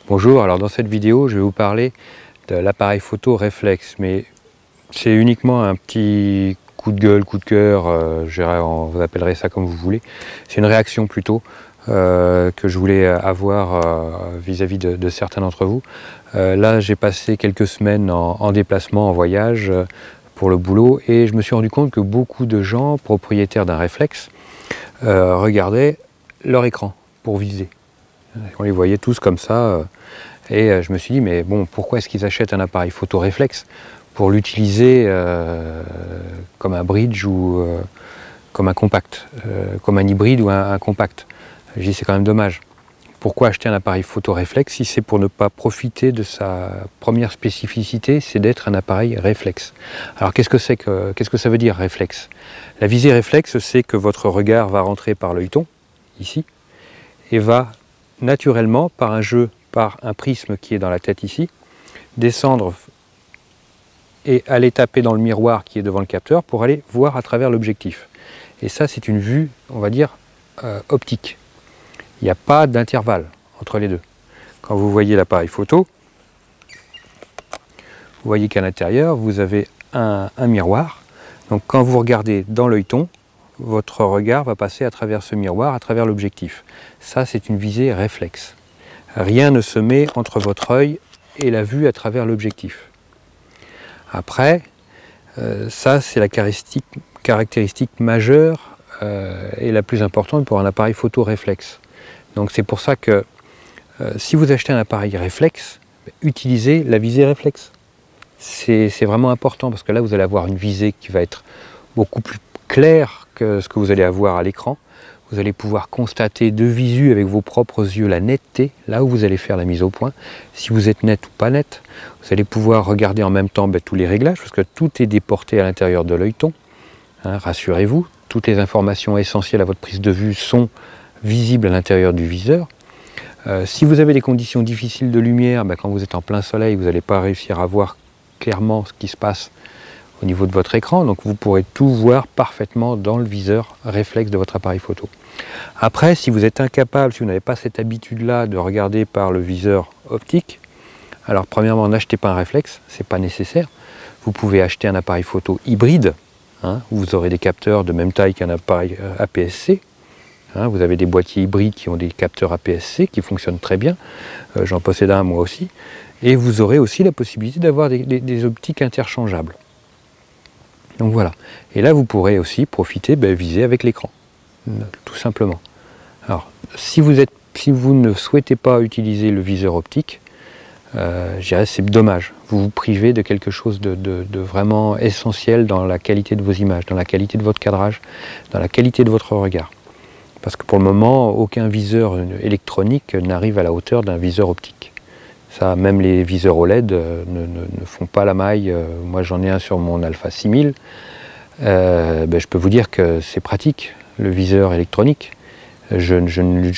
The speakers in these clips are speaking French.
Bonjour, alors dans cette vidéo je vais vous parler de l'appareil photo réflexe, mais c'est uniquement un petit coup de gueule, coup de cœur, vous appellerez ça comme vous voulez. C'est une réaction plutôt que je voulais avoir vis-à-vis de certains d'entre vous. Là j'ai passé quelques semaines en déplacement, en voyage pour le boulot, et je me suis rendu compte que beaucoup de gens propriétaires d'un réflexe regardaient leur écran pour viser. On les voyait tous comme ça, et je me suis dit, mais bon, pourquoi est-ce qu'ils achètent un appareil photo réflexe pour l'utiliser comme un bridge ou comme un compact, comme un hybride ou un compact. Je dis, c'est quand même dommage. Pourquoi acheter un appareil photo réflexe si c'est pour ne pas profiter de sa première spécificité, c'est d'être un appareil réflexe. Alors qu'est-ce que ça veut dire réflexe? La visée réflexe, c'est que votre regard va rentrer par l'œilleton, ici, et va naturellement, par un prisme qui est dans la tête ici, descendre et aller taper dans le miroir qui est devant le capteur pour aller voir à travers l'objectif. Et ça, c'est une vue, on va dire, optique. Il n'y a pas d'intervalle entre les deux. Quand vous voyez l'appareil photo, vous voyez qu'à l'intérieur, vous avez un miroir. Donc quand vous regardez dans l'œilleton, votre regard va passer à travers ce miroir, à travers l'objectif. Ça, c'est une visée réflexe. Rien ne se met entre votre œil et la vue à travers l'objectif. Après, ça, c'est la caractéristique majeure et la plus importante pour un appareil photo réflexe. Donc c'est pour ça que si vous achetez un appareil réflexe, utilisez la visée réflexe. C'est vraiment important parce que là, vous allez avoir une visée qui va être beaucoup plus clair que ce que vous allez avoir à l'écran. Vous allez pouvoir constater de visu avec vos propres yeux la netteté, là où vous allez faire la mise au point, si vous êtes net ou pas net. Vous allez pouvoir regarder en même temps tous les réglages, parce que tout est déporté à l'intérieur de l'œilleton. Hein, rassurez-vous, toutes les informations essentielles à votre prise de vue sont visibles à l'intérieur du viseur. Si vous avez des conditions difficiles de lumière, quand vous êtes en plein soleil, vous n'allez pas réussir à voir clairement ce qui se passe au niveau de votre écran, donc vous pourrez tout voir parfaitement dans le viseur réflexe de votre appareil photo. Après, si vous êtes incapable, si vous n'avez pas cette habitude-là de regarder par le viseur optique, alors premièrement, n'achetez pas un réflexe, c'est pas nécessaire. Vous pouvez acheter un appareil photo hybride, hein, où vous aurez des capteurs de même taille qu'un appareil APS-C. Hein, vous avez des boîtiers hybrides qui ont des capteurs APS-C qui fonctionnent très bien. J'en possède un moi aussi. Et vous aurez aussi la possibilité d'avoir des optiques interchangeables. Donc voilà, et là vous pourrez aussi profiter, viser avec l'écran, tout simplement. Alors, si vous ne souhaitez pas utiliser le viseur optique, je dirais c'est dommage. Vous vous privez de quelque chose de vraiment essentiel dans la qualité de vos images, dans la qualité de votre cadrage, dans la qualité de votre regard. Parce que pour le moment, aucun viseur électronique n'arrive à la hauteur d'un viseur optique. Ça, même les viseurs OLED ne font pas la maille. Moi j'en ai un sur mon Alpha 6000. Je peux vous dire que c'est pratique, le viseur électronique. Je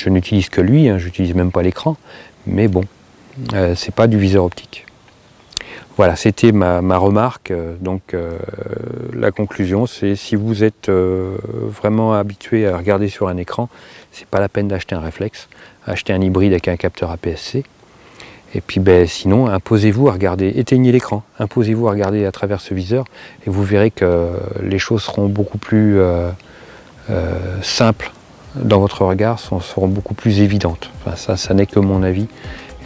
n'utilise que lui, hein, j'utilise même pas l'écran. Mais bon, c'est pas du viseur optique. Voilà, c'était ma remarque. Donc la conclusion, c'est si vous êtes vraiment habitué à regarder sur un écran, c'est pas la peine d'acheter un réflexe. Achetez un hybride avec un capteur APS-C. Et puis sinon, imposez-vous à regarder, éteignez l'écran, imposez-vous à regarder à travers ce viseur et vous verrez que les choses seront beaucoup plus simples dans votre regard, seront beaucoup plus évidentes. Enfin, ça n'est que mon avis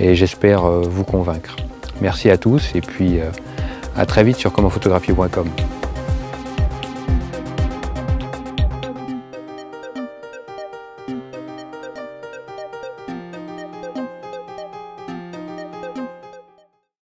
et j'espère vous convaincre. Merci à tous et puis à très vite sur commentphotographier.com.